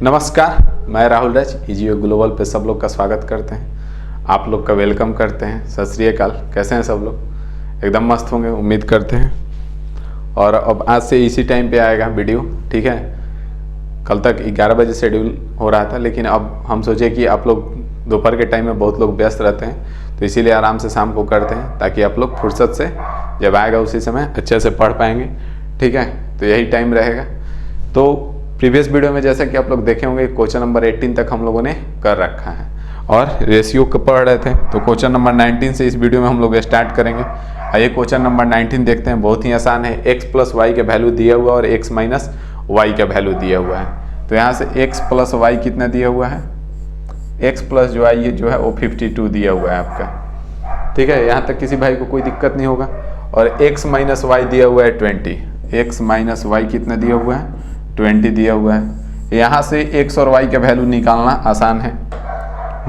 नमस्कार, मैं राहुल राज इजियो ग्लोबल पे सब लोग का स्वागत करते हैं। आप लोग का वेलकम करते हैं। सत श्री अकाल। कैसे हैं सब लोग? एकदम मस्त होंगे उम्मीद करते हैं। और अब आज से इसी टाइम पे आएगा वीडियो, ठीक है। कल तक 11 बजे शेड्यूल हो रहा था, लेकिन अब हम सोचे कि आप लोग दोपहर के टाइम में बहुत लोग व्यस्त रहते हैं, तो इसीलिए आराम से शाम को करते हैं, ताकि आप लोग फुर्सत से जब आएगा उसी समय अच्छे से पढ़ पाएंगे, ठीक है। तो यही टाइम रहेगा। तो प्रीवियस वीडियो में जैसा कि आप लोग देखे होंगे, क्वेश्चन नंबर 18 तक हम लोगों ने कर रखा है और रेशियो को पढ़ रहे थे। तो क्वेश्चन नंबर 19 से इस वीडियो में हम लोग स्टार्ट करेंगे। आइए क्वेश्चन नंबर 19 देखते हैं। बहुत ही आसान है। x प्लस वाई का वैल्यू दिया हुआ और x माइनस वाई का वैल्यू दिया हुआ है। तो यहाँ से x प्लस वाई कितना दिया हुआ है? x प्लस जो आई जो है वो 52 दिया हुआ है आपका, ठीक है। यहाँ तक किसी भाई को कोई दिक्कत नहीं होगा। और x माइनस वाई दिया हुआ है 20। x माइनस वाई कितना दिया हुआ है? 20 दिया हुआ है। यहाँ से x और y का वैल्यू निकालना आसान है।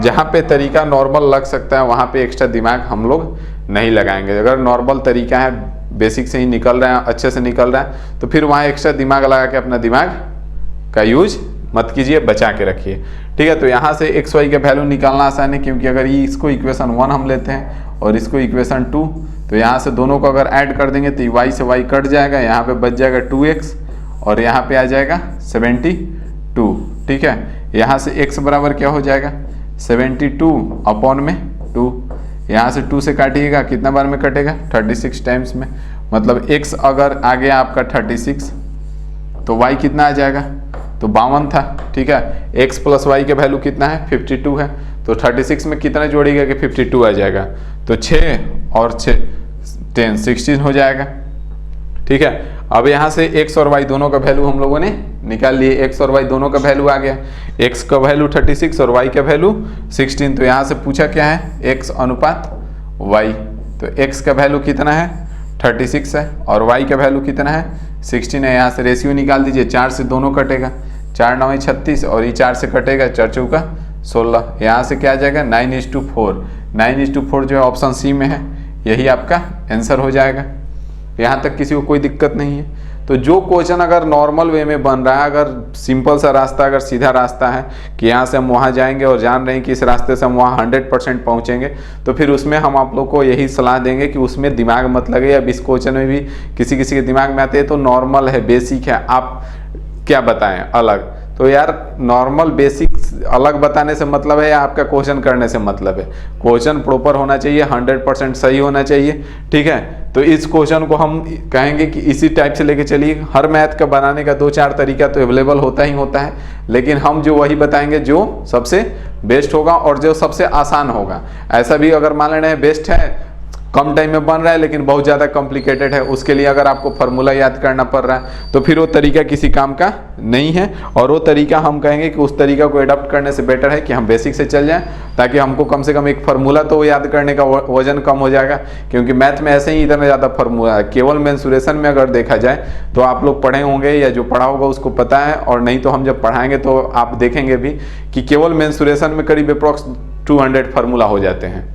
जहाँ पे तरीका नॉर्मल लग सकता है वहाँ पे एक्स्ट्रा दिमाग हम लोग नहीं लगाएंगे। अगर नॉर्मल तरीका है, बेसिक से ही निकल रहा है, अच्छे से निकल रहा है, तो फिर वहाँ एक्स्ट्रा दिमाग लगा के अपना दिमाग का यूज मत कीजिए, बचा के रखिए, ठीक है। तो यहाँ से x y का वैल्यू निकालना आसान है, क्योंकि अगर ये इसको इक्वेशन 1 हम लेते हैं और इसको इक्वेशन 2, तो यहाँ से दोनों को अगर ऐड कर देंगे तो y से y कट जाएगा, यहाँ पे बच जाएगा 2x और यहाँ पे आ जाएगा 72, ठीक है। यहाँ से x बराबर क्या हो जाएगा? 72 अपॉन में 2। यहाँ से 2 से काटिएगा, कितना बार में कटेगा? 36 टाइम्स में। मतलब x अगर आ गया आपका 36, तो y कितना आ जाएगा? तो 52 था, ठीक है। x प्लस वाई के वैल्यू कितना है? 52 है। तो 36 में कितना जोड़िएगा कि 52 आ जाएगा? तो 6 और 6 10 16 हो जाएगा, ठीक है। अब यहाँ से x और y दोनों का वैल्यू हम लोगों ने निकाल लिए। x और y दोनों का वैल्यू आ गया। x का वैल्यू 36 और y का वैल्यू 16। तो यहाँ से पूछा क्या है? x अनुपात y। तो x का वैल्यू कितना है? 36 है और y का वैल्यू कितना है? 16 है। यहाँ से रेशियो निकाल दीजिए। 4 से दोनों कटेगा, 4 9 36 और ये 4 से कटेगा, 4 चौका 16। यहाँ से क्या आ जाएगा? 9:4। 9:4 जो है ऑप्शन सी में है, यही आपका आंसर हो जाएगा। यहाँ तक किसी को कोई दिक्कत नहीं है। तो जो क्वेश्चन अगर नॉर्मल वे में बन रहा है, अगर सिंपल सा रास्ता, अगर सीधा रास्ता है कि यहाँ से हम वहाँ जाएंगे और जान रहे हैं कि इस रास्ते से हम वहाँ 100% पहुँचेंगे, तो फिर उसमें हम आप लोग को यही सलाह देंगे कि उसमें दिमाग मत लगे। अब इस क्वेश्चन में भी किसी किसी के दिमाग में आते हैं तो नॉर्मल है, बेसिक है, आप क्या बताएं अलग। तो यार नॉर्मल बेसिक अलग बताने से मतलब है या आपका क्वेश्चन करने से मतलब है? क्वेश्चन प्रॉपर होना चाहिए, 100% सही होना चाहिए, ठीक है। तो इस क्वेश्चन को हम कहेंगे कि इसी टाइप से लेके चलिए। हर मैथ का बनाने का 2-4 तरीका तो अवेलेबल होता ही होता है, लेकिन हम जो वही बताएंगे जो सबसे बेस्ट होगा और जो सबसे आसान होगा। ऐसा भी अगर मान लेना है बेस्ट है, कम टाइम में बन रहा है लेकिन बहुत ज़्यादा कॉम्प्लिकेटेड है, उसके लिए अगर आपको फार्मूला याद करना पड़ रहा है तो फिर वो तरीका किसी काम का नहीं है। और वो तरीका हम कहेंगे कि उस तरीका को एडॉप्ट करने से बेटर है कि हम बेसिक से चल जाएं, ताकि हमको कम से कम एक फार्मूला तो याद करने का वजन कम हो जाएगा। क्योंकि मैथ में ऐसे ही इतना ज़्यादा फार्मूला है। केवल मेंसुरेशन में अगर देखा जाए तो आप लोग पढ़े होंगे या जो पढ़ा होगा उसको पता है, और नहीं तो हम जब पढ़ाएंगे तो आप देखेंगे भी कि केवल मेंसुरेशन में करीब अप्रॉक्स 200 फार्मूला हो जाते हैं।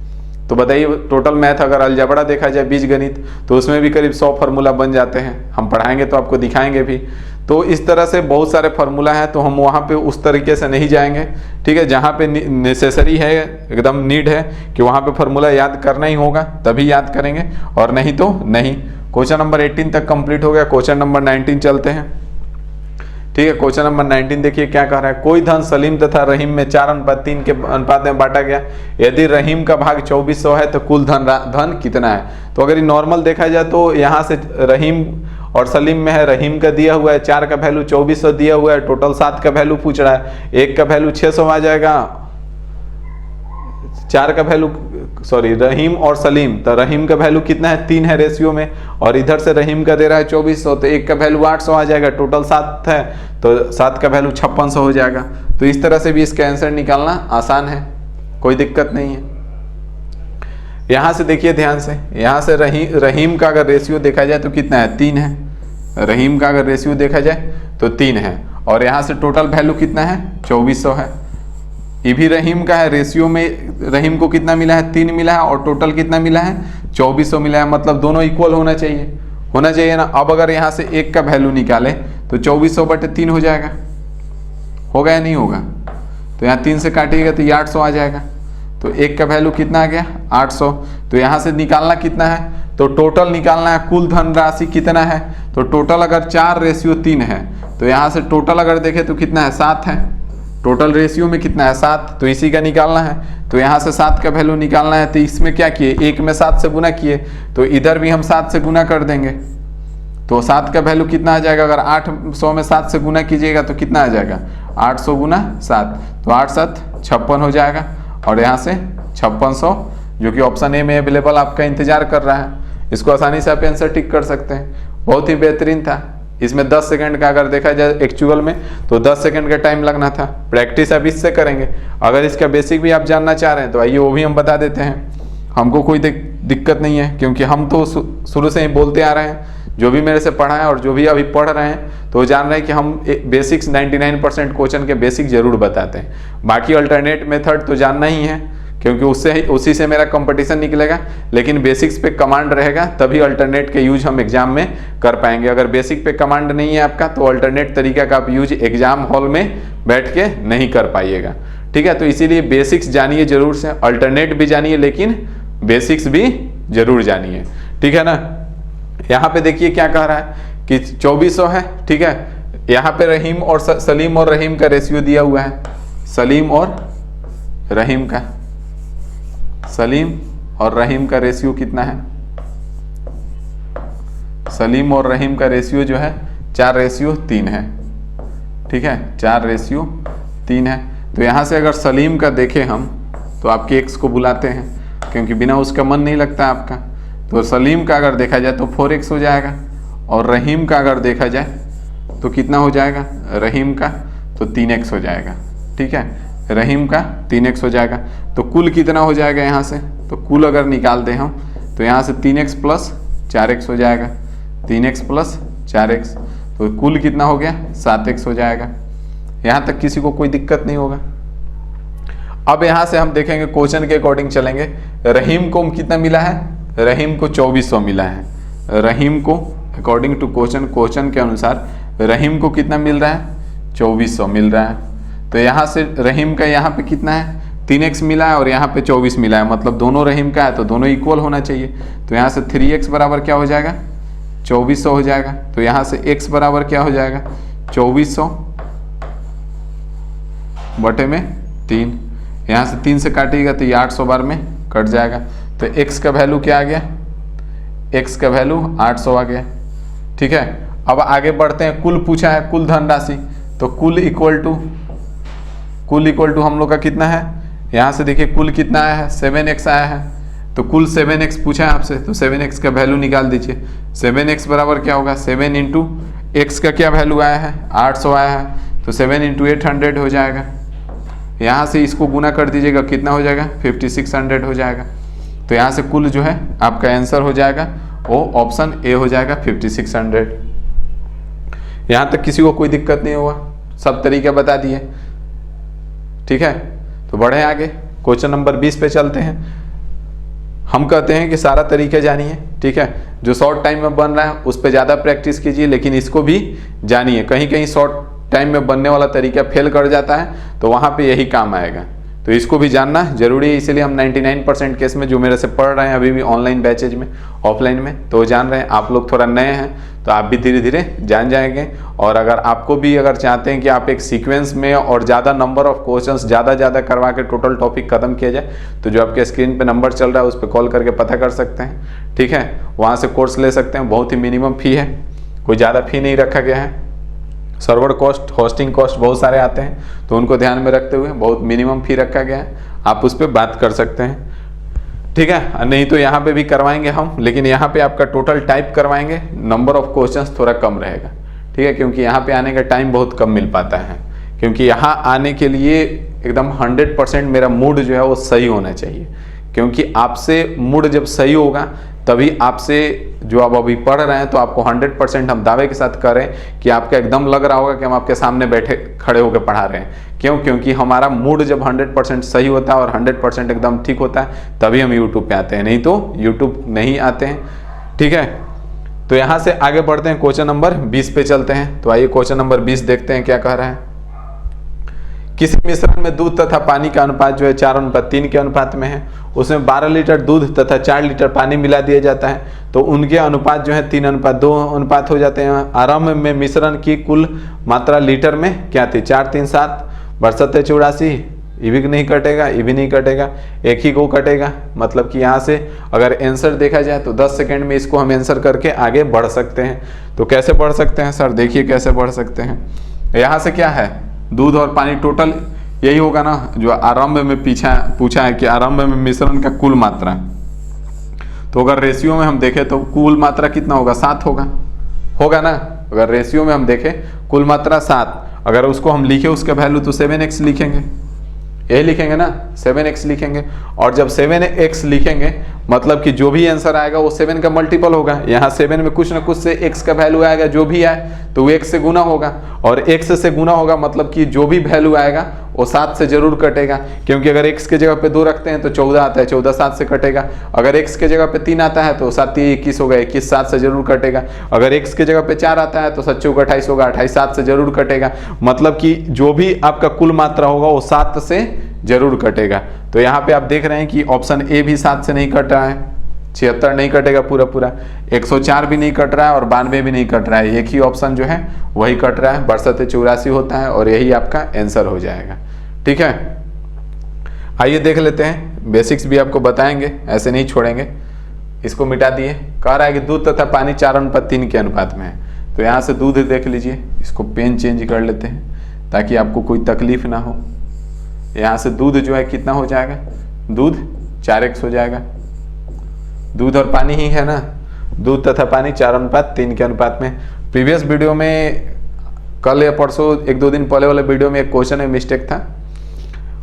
तो बताइए टोटल मैथ अगर अलजबड़ा देखा जाए, बीजगणित, तो उसमें भी करीब 100 फार्मूला बन जाते हैं। हम पढ़ाएंगे तो आपको दिखाएंगे भी। तो इस तरह से बहुत सारे फार्मूला हैं, तो हम वहाँ पे उस तरीके से नहीं जाएंगे, ठीक है। जहाँ पे नेसेसरी है, एकदम नीड है कि वहाँ पे फार्मूला याद करना ही होगा, तभी याद करेंगे, और नहीं तो नहीं। क्वेश्चन नंबर 18 तक कंप्लीट हो गया। क्वेश्चन नंबर 19 चलते हैं, ठीक है। क्वेश्चन नंबर 19 देखिए क्या कह रहा है। कोई धन सलीम तथा रहीम में 4:3 के अनुपात में बांटा गया। यदि रहीम का भाग 2400 है तो कुल धन कितना है? तो अगर ये नॉर्मल देखा जाए तो यहाँ से रहीम और सलीम में है, रहीम का दिया हुआ है 4 का वैल्यू 2400 दिया हुआ है, टोटल 7 का वैल्यू पूछ रहा है, 1 का वैल्यू 600 आ जाएगा, 4 का वैल्यू रहीम और सलीम, तो रहीम का वैल्यू कितना है? 3 है रेशियो में, और इधर से रहीम का दे रहा है 2400, तो 1 का वैल्यू 800 आ जाएगा, टोटल 7 है तो 7 का वैल्यू 5600 हो जाएगा। तो इस तरह से भी इसका आंसर निकालना आसान है, कोई दिक्कत नहीं है। यहाँ से देखिए ध्यान से, यहाँ से रहीम का अगर रेशियो देखा जाए तो कितना है? 3 है। रहीम का अगर रेशियो देखा जाए तो 3 है, और यहाँ से टोटल वैल्यू कितना है? 2400 है। ये भी रहीम का है, रेशियो में रहीम को कितना मिला है? 3 मिला है, और टोटल कितना मिला है? 2400 मिला है। मतलब दोनों इक्वल होना चाहिए ना। अब अगर यहाँ से 1 का वैल्यू निकाले तो 2400/3 हो जाएगा, होगा या नहीं होगा? तो यहाँ 3 से काटिएगा तो ये 800 आ जाएगा। तो 1 का वैल्यू कितना आ गया? 800। तो यहाँ से निकालना कितना है? तो टोटल निकालना है, कुल धनराशि कितना है? तो टोटल अगर 4:3 है तो यहाँ से टोटल अगर देखें तो कितना है? 7 है। टोटल रेशियो में कितना है? 7। तो इसी का निकालना है। तो यहाँ से 7 का वैल्यू निकालना है, तो इसमें क्या किए? 1 में 7 से गुना किए, तो इधर भी हम 7 से गुना कर देंगे। तो 7 का वैल्यू कितना आ जाएगा? अगर 800 में 7 से गुना कीजिएगा तो कितना आ जाएगा? 800 गुना 7, तो 8 7 56 हो जाएगा। और यहाँ से 5600 जो कि ऑप्शन ए में अवेलेबल आपका इंतजार कर रहा है। इसको आसानी से आप आंसर टिक कर सकते हैं। बहुत ही बेहतरीन था। इसमें 10 सेकंड का अगर देखा जाए एक्चुअल में तो 10 सेकंड का टाइम लगना था। प्रैक्टिस अब इससे करेंगे। अगर इसका बेसिक भी आप जानना चाह रहे हैं तो आइए वो भी हम बता देते हैं। हमको कोई दिक्कत नहीं है, क्योंकि हम तो शुरू से ही बोलते आ रहे हैं। जो भी मेरे से पढ़ा है और जो भी अभी पढ़ रहे हैं तो जान रहे हैं कि हम बेसिक्स 99% क्वेश्चन के बेसिक जरूर बताते हैं। बाकी अल्टरनेट मेथड तो जानना ही है, क्योंकि उसी से मेरा कंपटीशन निकलेगा। लेकिन बेसिक्स पे कमांड रहेगा तभी अल्टरनेट के यूज हम एग्जाम में कर पाएंगे। अगर बेसिक पे कमांड नहीं है आपका तो अल्टरनेट तरीका का आप यूज एग्जाम हॉल में बैठ के नहीं कर पाइएगा। ठीक है, तो इसीलिए बेसिक्स जानिए जरूर से, अल्टरनेट भी जानिए लेकिन बेसिक्स भी जरूर जानिए। ठीक है ना। यहाँ पे देखिए क्या कह रहा है कि 2400 है। ठीक है, यहाँ पे रहीम और सलीम और रहीम का रेशियो दिया हुआ है। सलीम और रहीम का रेशियो कितना है? सलीम और रहीम का रेशियो जो है 4:3 है। ठीक है, 4:3 है। तो यहाँ से अगर सलीम का देखें हम तो आपके x को बुलाते हैं, क्योंकि बिना उसका मन नहीं लगता आपका। तो सलीम का अगर देखा जाए तो 4x हो जाएगा, और रहीम का अगर देखा जाए तो कितना हो जाएगा? रहीम का तो 3x हो जाएगा। ठीक है, रहीम का 3x हो जाएगा। तो कुल कितना हो जाएगा यहाँ से? तो कुल अगर निकाल दें हम तो यहाँ से 3x + 4x हो जाएगा। 3x + 4x, तो कुल कितना हो गया? 7x हो जाएगा। यहाँ तक किसी को कोई दिक्कत नहीं होगा। अब यहाँ से हम देखेंगे क्वेश्चन के अकॉर्डिंग चलेंगे। रहीम को कितना मिला है? रहीम को 2400 मिला है। रहीम को अकॉर्डिंग टू क्वेश्चन के अनुसार रहीम को कितना मिल रहा है? 2400 मिल रहा है। तो यहाँ से रहीम का यहाँ पे कितना है? 3x मिला है और यहाँ पे 24 मिला है, मतलब दोनों रहीम का है तो दोनों इक्वल होना चाहिए। तो यहाँ से 3x बराबर क्या हो जाएगा? 2400 हो जाएगा। तो यहाँ से x बराबर क्या हो जाएगा? 2400 बटे में 3। यहाँ से 3 से काटिएगा तो ये 800 बार में कट जाएगा। तो x का वैल्यू क्या आ गया? x का वैल्यू 800 आ गया। ठीक है, अब आगे बढ़ते हैं। कुल पूछा है, कुल धनराशि। तो कुल इक्वल टू हम लोग का कितना है? यहाँ से देखिए कुल कितना आया है? 7x आया है। तो कुल 7x पूछा है आपसे, तो 7x का वैल्यू निकाल दीजिए। 7x बराबर क्या होगा? 7 इंटू x का क्या वैल्यू आया है? 800 आया है, तो 7 इंटू 800 हो जाएगा। यहाँ से इसको गुना कर दीजिएगा, कितना हो जाएगा? 5600 हो जाएगा। तो यहाँ से कुल जो है आपका आंसर हो जाएगा वो ऑप्शन ए हो जाएगा 5600। यहाँ तक किसी को कोई दिक्कत नहीं होगा, सब तरीके बता दिए। ठीक है, तो बढ़े आगे क्वेश्चन नंबर 20 पे चलते हैं। हम कहते हैं कि सारा तरीका जानिए। ठीक है, जो शॉर्ट टाइम में बन रहा है उस पर ज़्यादा प्रैक्टिस कीजिए, लेकिन इसको भी जानिए। कहीं कहीं शॉर्ट टाइम में बनने वाला तरीका फेल कर जाता है तो वहाँ पे यही काम आएगा। तो इसको भी जानना जरूरी है। इसीलिए हम 99% केस में जो मेरे से पढ़ रहे हैं अभी भी ऑनलाइन बैचेज में, ऑफलाइन में, तो जान रहे हैं। आप लोग थोड़ा नए हैं तो आप भी धीरे धीरे जान जाएंगे। और अगर आपको भी अगर चाहते हैं कि आप एक सीक्वेंस में और ज़्यादा नंबर ऑफ क्वेश्चंस ज़्यादा करवा के टोटल टॉपिक खत्म किया जाए, तो जो आपके स्क्रीन पे नंबर चल रहा है उस पर कॉल करके पता कर सकते हैं। ठीक है, वहाँ से कोर्स ले सकते हैं। बहुत ही मिनिमम फ़ी है, कोई ज़्यादा फ़ी नहीं रखा गया है। सर्वर कॉस्ट, होस्टिंग कॉस्ट बहुत सारे आते हैं, तो उनको ध्यान में रखते हुए बहुत मिनिमम फ़ी रखा गया है। आप उस पर बात कर सकते हैं। ठीक है, नहीं तो यहाँ पे भी करवाएंगे हम, लेकिन यहाँ पे आपका टोटल टाइप करवाएंगे, नंबर ऑफ क्वेश्चंस थोड़ा कम रहेगा। ठीक है, क्योंकि यहाँ पे आने का टाइम बहुत कम मिल पाता है। क्योंकि यहाँ आने के लिए एकदम 100% मेरा मूड जो है वो सही होना चाहिए। क्योंकि आपसे मूड जब सही होगा तभी आपसे जो आप अभी पढ़ रहे हैं तो आपको 100% हम दावे के साथ करें कि आपका एकदम लग रहा होगा कि हम आपके सामने बैठे खड़े होकर पढ़ा रहे हैं। क्यों? क्योंकि हमारा मूड जब 100% सही होता है और 100% एकदम ठीक होता है तभी हम यूट्यूब पे आते हैं, नहीं तो यूट्यूब नहीं आते हैं। ठीक है, तो यहाँ से आगे बढ़ते हैं, क्वेश्चन नंबर 20 पे चलते हैं। तो आइए क्वेश्चन नंबर 20 देखते हैं क्या कह रहा है। किसी मिश्रण में दूध तथा पानी का अनुपात जो है 4:3 के अनुपात में है, उसमें 12 लीटर दूध तथा 4 लीटर पानी मिला दिया जाता है, तो उनके अनुपात जो है 3:2 अनुपात हो जाते हैं। आरंभ में मिश्रण की कुल मात्रा लीटर में क्या थी? 4 3 7 बरसते 84, ये भी नहीं कटेगा, ये भी नहीं कटेगा, एक ही को कटेगा। मतलब कि यहाँ से अगर आंसर देखा जाए तो 10 सेकेंड में इसको हम आंसर करके आगे बढ़ सकते हैं। तो कैसे बढ़ सकते हैं सर? देखिए कैसे बढ़ सकते हैं। यहाँ से क्या है? दूध और पानी टोटल यही होगा ना जो आरंभ में पूछा है कि आरंभ में मिश्रण का कुल मात्रा। तो अगर रेशियो में हम देखें तो कुल मात्रा कितना होगा? 7 होगा ना। अगर रेशियो में हम देखें कुल मात्रा 7, अगर उसको हम लिखे उसका वैल्यू तो 7x लिखेंगे, यही लिखेंगे ना, 7x लिखेंगे। और जब 7x लिखेंगे मतलब कि जो भी आंसर आएगा वो 7 का मल्टीपल होगा। यहाँ 7 में कुछ ना कुछ से x का वैल्यू आएगा, जो भी आए तो वो x से गुना होगा, और x से गुना होगा मतलब कि जो भी वैल्यू आएगा वो 7 से जरूर कटेगा, क्योंकि अगर x के जगह पे 2 रखते हैं तो 14 आता है, 14 7 से कटेगा। अगर x के जगह पे 3 आता है तो 7 21 होगा, 21 7 से जरूर कटेगा। अगर x के जगह पे 4 आता है तो 7 4 28 होगा, 28 7 से जरूर कटेगा। मतलब कि जो भी आपका कुल मात्रा होगा वो 7 से जरूर कटेगा। तो यहाँ पे आप देख रहे हैं कि ऑप्शन ए भी 7 से नहीं कट रहा है, 76 नहीं कटेगा पूरा, 104 भी नहीं कट रहा है और 92 भी नहीं कट रहा है। एक ही ऑप्शन जो है वही कट रहा है, बरसते 84 होता है और यही आपका आंसर हो जाएगा। ठीक है, आइए देख लेते हैं, बेसिक्स भी आपको बताएंगे, ऐसे नहीं छोड़ेंगे। इसको मिटा दिए। कह रहा है कि दूध तथा पानी 4:3 के अनुपात में है। तो यहाँ से दूध देख लीजिए, इसको पेन चेंज कर लेते हैं ताकि आपको कोई तकलीफ ना हो। यहाँ से दूध जो है कितना हो जाएगा? दूध 4x हो जाएगा। दूध और पानी ही है ना, दूध तथा पानी 4:3 के अनुपात में। प्रीवियस वीडियो में कल या परसों 1-2 दिन पहले वाले वीडियो में एक क्वेश्चन में मिस्टेक था।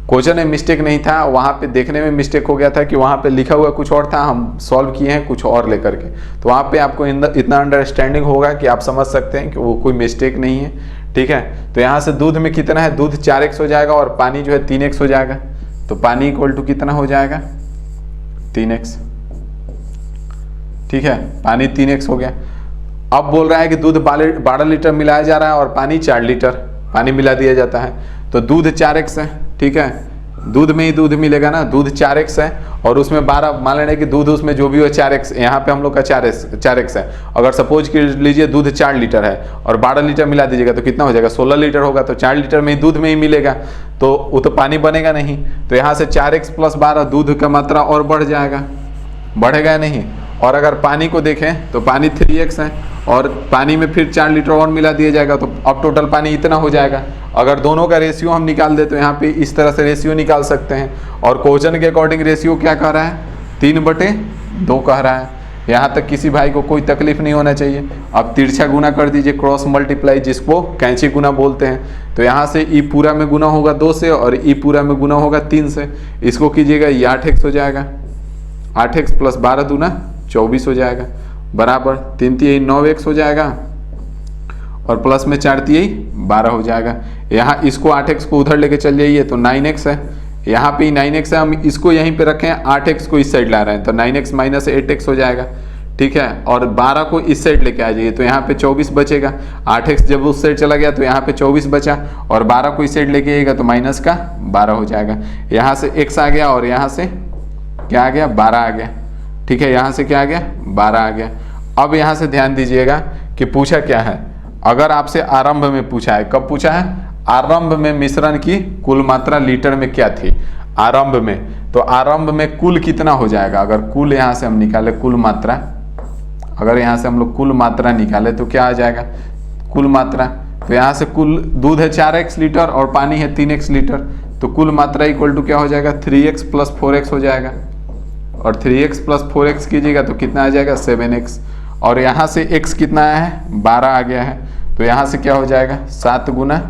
क्वेश्चन में मिस्टेक नहीं था, वहाँ पे देखने में मिस्टेक हो गया था कि वहाँ पे लिखा हुआ कुछ और था, हम सॉल्व किए हैं कुछ और लेकर के। तो वहाँ पे आपको इतना अंडरस्टैंडिंग होगा कि आप समझ सकते हैं कि वो कोई मिस्टेक नहीं है। ठीक है, तो यहाँ से दूध में कितना है? दूध 4x हो जाएगा और पानी जो है 3x हो जाएगा। तो पानी इक्वल टू कितना हो जाएगा? 3x। ठीक है, पानी 3x हो गया। अब बोल रहा है कि दूध 12 लीटर मिलाया जा रहा है और पानी 4 लीटर पानी मिला दिया जाता है। तो दूध 4x है। ठीक है, दूध में ही दूध मिलेगा ना, दूध 4x है और उसमें 12, मान लेना कि दूध उसमें जो भी हो 4x, यहाँ पे हम लोग का 4x है। अगर सपोज कर लीजिए दूध 4 लीटर है और 12 लीटर मिला दीजिएगा तो कितना हो जाएगा? 16 लीटर होगा। तो 4 लीटर में ही दूध में ही मिलेगा, तो वो तो पानी बनेगा नहीं। तो यहाँ से 4x + 12 दूध का मात्रा और बढ़ जाएगा, बढ़ेगा नहीं। और अगर पानी को देखें तो पानी 3x है और पानी में फिर 4 लीटर और मिला दिया जाएगा, तो अब टोटल पानी इतना हो जाएगा। अगर दोनों का रेशियो हम निकाल दे तो यहाँ पे इस तरह से रेशियो निकाल सकते हैं। और क्वेश्चन के अकॉर्डिंग रेशियो क्या कह रहा है? 3/2 कह रहा है। यहाँ तक किसी भाई को कोई तकलीफ नहीं होना चाहिए। अब तिरछा गुना कर दीजिए, क्रॉस मल्टीप्लाई, जिसको कैंची गुना बोलते हैं। तो यहाँ से ई पूरा में गुना होगा 2 से और ई पूरा में गुना होगा 3 से। इसको कीजिएगा, ये 8x हो जाएगा, 8x + 12 दूना 24 हो जाएगा, बराबर 3 तिहाई 9x हो जाएगा और प्लस में 4 तिहाई 12 हो जाएगा। यहाँ इसको 8x को उधर लेके चल जाइए तो 9x है, यहाँ पे 9x है, हम इसको यहीं पे रखें, 8x को इस साइड ला रहे हैं तो 9x - 8x हो जाएगा। ठीक है, और 12 को इस साइड लेके आ जाइए तो यहाँ पे 24 बचेगा। 8x जब उस साइड चला गया तो यहाँ पे 24 बचा और 12 को इस साइड लेके आइएगा तो -12 हो जाएगा। यहाँ से x आ गया और यहाँ से क्या आ गया? 12 आ गया। ठीक है, यहाँ से क्या आ गया? 12 आ गया। अब यहाँ से ध्यान दीजिएगा कि पूछा क्या है। अगर आपसे आरंभ में पूछा है, कब पूछा है? आरंभ में मिश्रण की कुल मात्रा लीटर में क्या थी? आरंभ में। तो आरंभ में कुल कितना हो जाएगा? अगर कुल यहाँ से हम निकाले कुल मात्रा, अगर यहाँ से हम लोग कुल मात्रा निकाले तो क्या आ जाएगा? कुल मात्रा। तो यहाँ से कुल दूध है 4x लीटर और पानी है 3x लीटर, तो कुल मात्रा इक्वल टू क्या हो जाएगा? 3x + 4x हो जाएगा। और 3x + 4x कीजिएगा तो कितना आ जाएगा? 7x। और यहाँ से x कितना आया है? 12 आ गया है। तो यहाँ से क्या हो जाएगा? 7 ×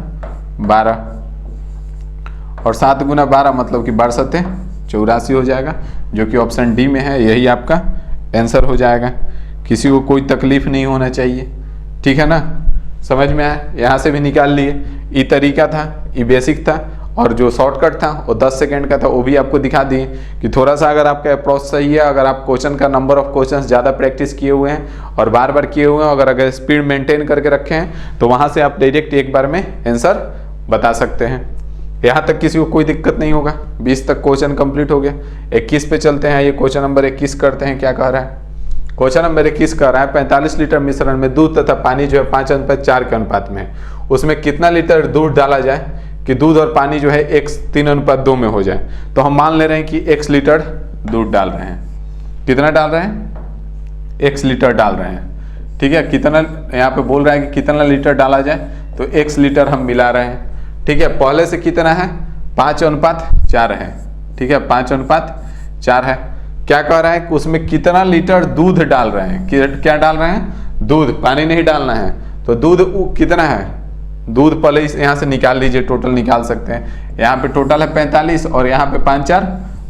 12 और 7 × 12 मतलब कि 12×7 = 84 हो जाएगा, जो कि ऑप्शन डी में है। यही आपका आंसर हो जाएगा। किसी को कोई तकलीफ नहीं होना चाहिए। ठीक है ना, समझ में आया? यहाँ से भी निकाल लिए। ये तरीका था, ये बेसिक था, और जो शॉर्टकट था वो 10 सेकंड का था, वो भी आपको दिखा दिए कि थोड़ा सा अगर आपका अप्रोच सही है, अगर आप क्वेश्चन का नंबर ऑफ क्वेश्चंस ज़्यादा प्रैक्टिस किए हुए हैं और बार बार किए हुए हैं, अगर स्पीड मेंटेन करके रखे हैं तो वहाँ से आप डायरेक्ट एक बार में आंसर बता सकते हैं। यहाँ तक किसी को कोई दिक्कत नहीं होगा। 20 तक क्वेश्चन कंप्लीट हो गया। 21 पे चलते हैं। ये क्वेश्चन नंबर 21 करते हैं। क्या कह रहा है? क्वेश्चन नंबर 21 कह रहा है 45 लीटर मिश्रण में दूध तथा पानी जो है 5:4 के अनुपात में है, उसमें कितना लीटर दूध डाला जाए कि दूध और पानी जो है 3:2 में हो जाए। तो हम मान ले रहे हैं कि x लीटर दूध डाल रहे हैं। कितना डाल रहे हैं? x लीटर डाल रहे हैं। ठीक है, कितना यहाँ पे बोल रहा है कि कितना लीटर डाला जाए, तो x लीटर हम मिला रहे हैं। ठीक है, पहले से कितना है? 5:4 है। ठीक है, 5:4 है। क्या कह रहा है कि उसमें कितना लीटर दूध डाल रहे हैं? क्या डाल रहे हैं? दूध, पानी नहीं डालना है। तो दूध कितना है? दूध पहले इस यहाँ से निकाल लीजिए, टोटल निकाल सकते हैं। यहाँ पे टोटल है 45 और यहाँ पे 5×4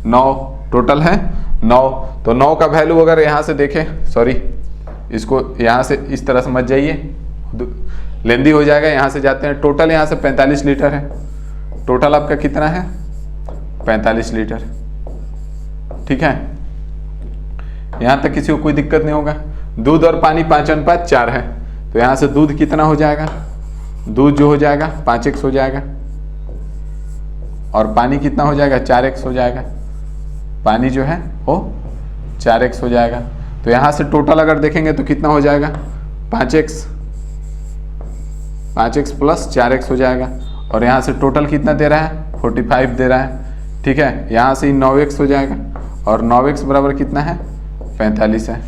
9, टोटल है 9। तो 9 का वैल्यू अगर यहाँ से देखें, सॉरी इसको यहाँ से इस तरह समझ जाइए, लेंदी हो जाएगा। यहाँ से जाते हैं, टोटल यहाँ से 45 लीटर है। टोटल आपका कितना है? 45 लीटर। ठीक है, यहाँ तक किसी को कोई दिक्कत नहीं होगा। दूध और पानी 5:4 है, तो यहाँ से दूध कितना हो जाएगा? दूध जो हो जाएगा 5x हो जाएगा और पानी कितना हो जाएगा? 4x हो जाएगा। पानी जो है वो 4x हो जाएगा। तो यहाँ से टोटल अगर देखेंगे तो कितना हो जाएगा? 5x प्लस 4x हो जाएगा। और यहाँ से टोटल कितना दे रहा है? 45 दे रहा है। ठीक है, यहाँ से 9x हो जाएगा और 9x बराबर कितना है? 45 है।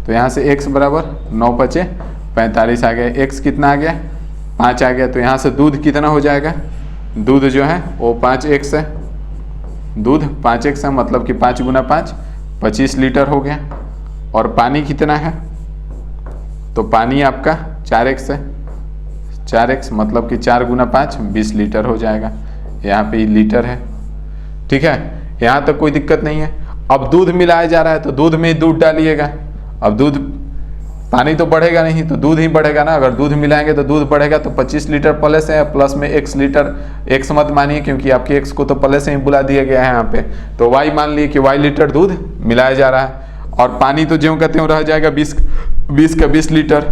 तो यहाँ से x बराबर 9×5 45 आ गया। x कितना आ गया? 5 आ गया। तो यहाँ से दूध कितना हो जाएगा? दूध जो है वो 5x है। दूध 5x है, मतलब कि 5 × 5 25 लीटर हो गया। और पानी कितना है? तो पानी आपका 4x है। 4x मतलब कि 4 × 5 20 लीटर हो जाएगा। यहाँ पे लीटर है। ठीक है, यहाँ तक कोई दिक्कत नहीं है। अब दूध मिलाया जा रहा है तो दूध में ही दूध डालिएगा। अब दूध, पानी तो बढ़ेगा नहीं तो दूध ही बढ़ेगा ना। अगर दूध मिलाएंगे तो दूध बढ़ेगा। तो 25 लीटर प्लस है, प्लस में x लीटर, x मत मानिए क्योंकि आपके x को तो प्लस से ही बुला दिया गया है यहाँ पे। तो y मान लिए कि y लीटर दूध मिलाया जा रहा है और पानी तो ज्यों कहते हैं रह जाएगा 20 लीटर।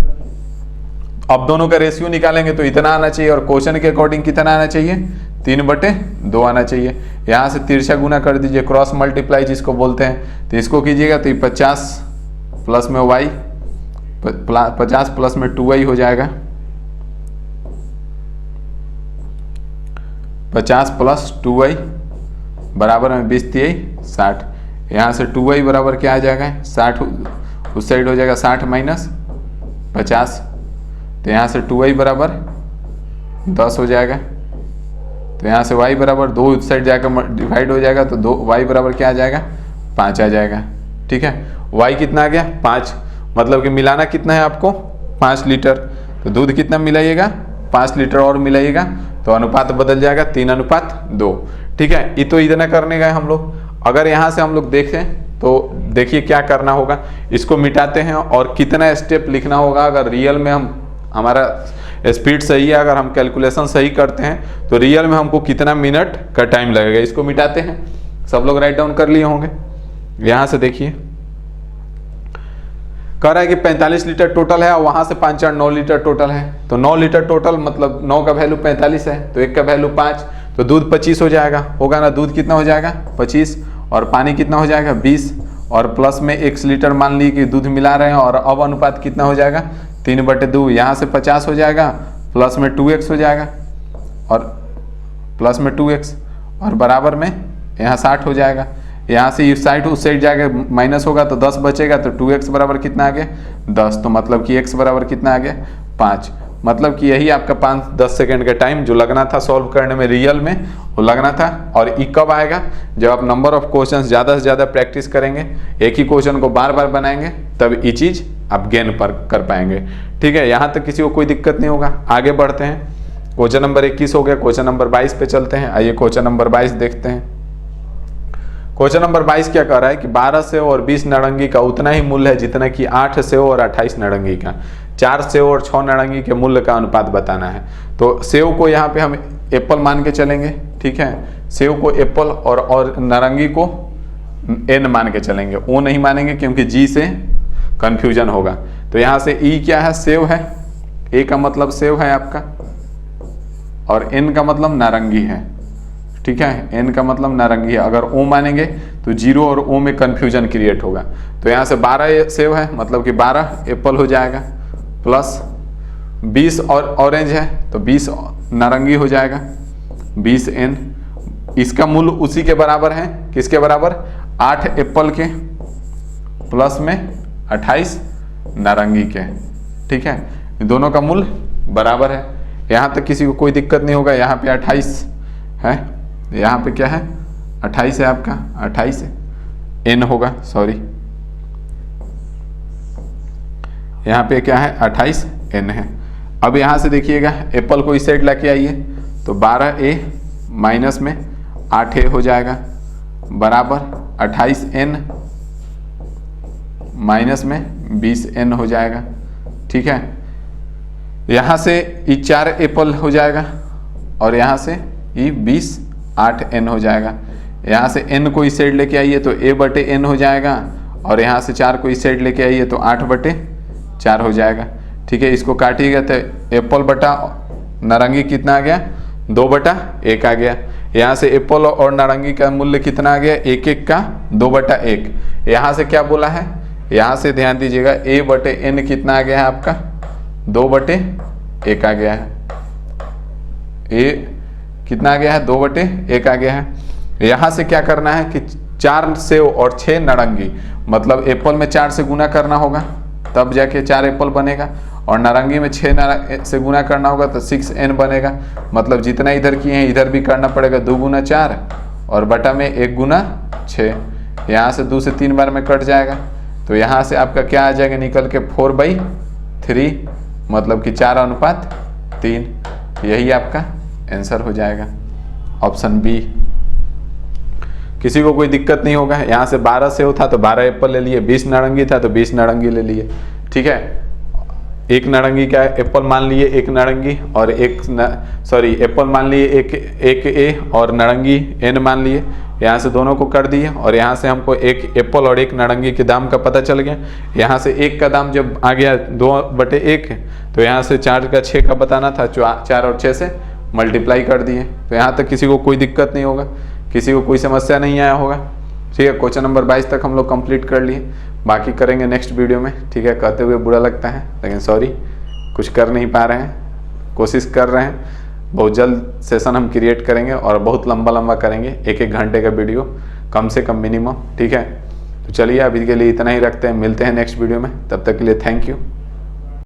अब दोनों का रेशियो निकालेंगे तो इतना आना चाहिए और क्वेश्चन के अकॉर्डिंग कितना आना चाहिए? 3/2 आना चाहिए। यहाँ से तिरछा गुना कर दीजिए, क्रॉस मल्टीप्लाई जिसको बोलते हैं। तो इसको कीजिएगा तो 50 प्लस में y, 50 प्लस में 2y हो जाएगा। 50 प्लस 2y बराबर में 20×3 60। यहाँ से 2y बराबर क्या आ जाएगा? 60 उस साइड हो जाएगा 60 माइनस 50। तो यहाँ से 2y बराबर 10 हो जाएगा। तो यहाँ से y बराबर 2 उस साइड जाकर डिवाइड हो जाएगा। तो y बराबर क्या आ जाएगा? 5 आ जाएगा। ठीक है, y कितना आ गया? 5। मतलब कि मिलाना कितना है आपको? 5 लीटर। तो दूध कितना मिलाइएगा? 5 लीटर और मिलाइएगा तो अनुपात बदल जाएगा 3:2। ठीक है, ये तो इतना करने गए हम लोग। अगर यहाँ से हम लोग देखें तो देखिए क्या करना होगा। इसको मिटाते हैं और कितना स्टेप लिखना होगा। अगर रियल में हमारा स्पीड सही है, अगर हम कैलकुलेशन सही करते हैं तो रियल में हमको कितना मिनट का टाइम लगेगा। इसको मिटाते हैं। सब लोग राइट डाउन कर लिए होंगे। यहाँ से देखिए, कह रहा है कि 45 लीटर टोटल है और वहां से 5×4 9 लीटर टोटल है। तो 9 लीटर टोटल मतलब 9 का वैल्यू 45 है तो 1 का वैल्यू 5। तो दूध 25 हो जाएगा, होगा ना? दूध कितना हो जाएगा? 25 और पानी कितना हो जाएगा? 20 और प्लस में 1 लीटर मान ली कि दूध मिला रहे हैं। और अब अनुपात कितना हो जाएगा? 3/2। यहाँ से 50 हो जाएगा, प्लस में 2x हो जाएगा और प्लस में 2x और बराबर में यहाँ 60 हो जाएगा। यहाँ से इस साइड उस साइड जाके माइनस होगा तो 10 बचेगा। तो 2x बराबर कितना आ गया? 10। तो मतलब कि x बराबर कितना आ गया? 5। मतलब कि यही आपका 5-10 सेकेंड का टाइम जो लगना था सॉल्व करने में रियल में, वो लगना था। और ये कब आएगा? जब आप नंबर ऑफ क्वेश्चंस ज़्यादा से ज़्यादा प्रैक्टिस करेंगे, एक ही क्वेश्चन को बार बार बनाएंगे, तब ये चीज़ आप गेन पर कर पाएंगे। ठीक है, यहाँ तक किसी को कोई दिक्कत नहीं होगा। आगे बढ़ते हैं। क्वेश्चन नंबर 21 हो गया। क्वेश्चन नंबर 22 पे चलते हैं। आइए क्वेश्चन नंबर 22 देखते हैं। क्वेश्चन नंबर 22 क्या कह रहा है कि 12 सेव और 20 नारंगी का उतना ही मूल्य है जितना कि 8 सेव और 28 नारंगी का। 4 सेव और 6 नारंगी के मूल्य का अनुपात बताना है। तो सेव को यहाँ पे हम एप्पल मान के चलेंगे। ठीक है, सेव को एप्पल और नारंगी को एन मान के चलेंगे। ओ नहीं मानेंगे क्योंकि जी से कंफ्यूजन होगा। तो यहाँ से ई क्या है? सेव है। ए का मतलब सेव है आपका और एन का मतलब नारंगी है। ठीक है, एन का मतलब नारंगी है। अगर ओ मानेंगे तो 0 और ओ में कंफ्यूजन क्रिएट होगा। तो यहाँ से 12 सेब है, मतलब कि 12 एप्पल हो जाएगा, प्लस 20 और ऑरेंज है तो 20 नारंगी हो जाएगा, 20 एन। इसका मूल्य उसी के बराबर है, किसके बराबर, 8 एप्पल के प्लस में 28 नारंगी के। ठीक है, दोनों का मूल्य बराबर है। यहाँ तक किसी को कोई दिक्कत नहीं होगा। यहाँ पे 28 है, यहाँ पे क्या है, 28 है आपका, 28 एन होगा, सॉरी यहाँ पे क्या है, 28 एन है। अब यहाँ से देखिएगा एप्पल को इस साइड लाके आइए तो 12a माइनस में 8a हो जाएगा, बराबर 28n माइनस में 20n हो जाएगा। ठीक है, यहाँ से ये 4 एप्पल हो जाएगा और यहाँ से ये 20 8n हो जाएगा। यहाँ से n को इस साइड लेके आइए तो a बटे n हो जाएगा और यहाँ से 4 को इस साइड लेके आइए तो 8 बटे 4 हो जाएगा। ठीक है, इसको काटिएगा तो एप्पल बटा नारंगी कितना आ गया, 2 बटा 1 आ गया। यहाँ से एप्पल और नारंगी का मूल्य कितना आ गया, 1 1 का 2 बटा 1। यहाँ से क्या बोला है, यहाँ से ध्यान दीजिएगा a बटे n कितना आ गया है आपका, 2 बटे 1 आ गया है। a कितना आ गया है, 2 बटे 1 आ गया है। यहाँ से क्या करना है कि 4 सेव और 6 नारंगी, मतलब एप्पल में 4 से गुना करना होगा तब जाके 4 एप्पल बनेगा, और नारंगी में 6 से गुना करना होगा तो 6n बनेगा। मतलब जितना इधर किए हैं इधर भी करना पड़ेगा, 2 गुना 4 और बटा में 1 गुना 6। यहाँ से 2 से 3 बार में कट जाएगा तो यहाँ से आपका क्या आ जाएगा निकल के 4/3, मतलब कि 4:3। यही आपका आंसर हो जाएगा, ऑप्शन बी। किसी को कोई दिक्कत नहीं होगा। यहाँ से 12 सेव था तो 12 एप्पल ले लिए, 20 नारंगी था तो 20 नारंगी ले लिए। ठीक है, एक नारंगी का एप्पल मान लिए, एक नारंगी और एप्पल मान लिए एक ए और नारंगी n मान लिए। यहाँ से दोनों को कर दिए और यहाँ से हमको एक एप्पल और एक नारंगी के दाम का पता चल गया। यहाँ से एक का दाम जब आ गया 2 बटे 1 तो यहाँ से 4 का 6 का बताना था, 4 और 6 से मल्टीप्लाई कर दिए। तो यहाँ तक किसी को कोई दिक्कत नहीं होगा, किसी को कोई समस्या नहीं आया होगा। ठीक है, क्वेश्चन नंबर 22 तक हम लोग कंप्लीट कर लिए, बाकी करेंगे नेक्स्ट वीडियो में। ठीक है, कहते हुए बुरा लगता है लेकिन सॉरी, कुछ कर नहीं पा रहे हैं, कोशिश कर रहे हैं। बहुत जल्द सेशन हम क्रिएट करेंगे और बहुत लंबा करेंगे, 1-1 घंटे का वीडियो कम से कम मिनिमम। ठीक है, तो चलिए अभी के लिए इतना ही रखते हैं, मिलते हैं नेक्स्ट वीडियो में। तब तक के लिए थैंक यू।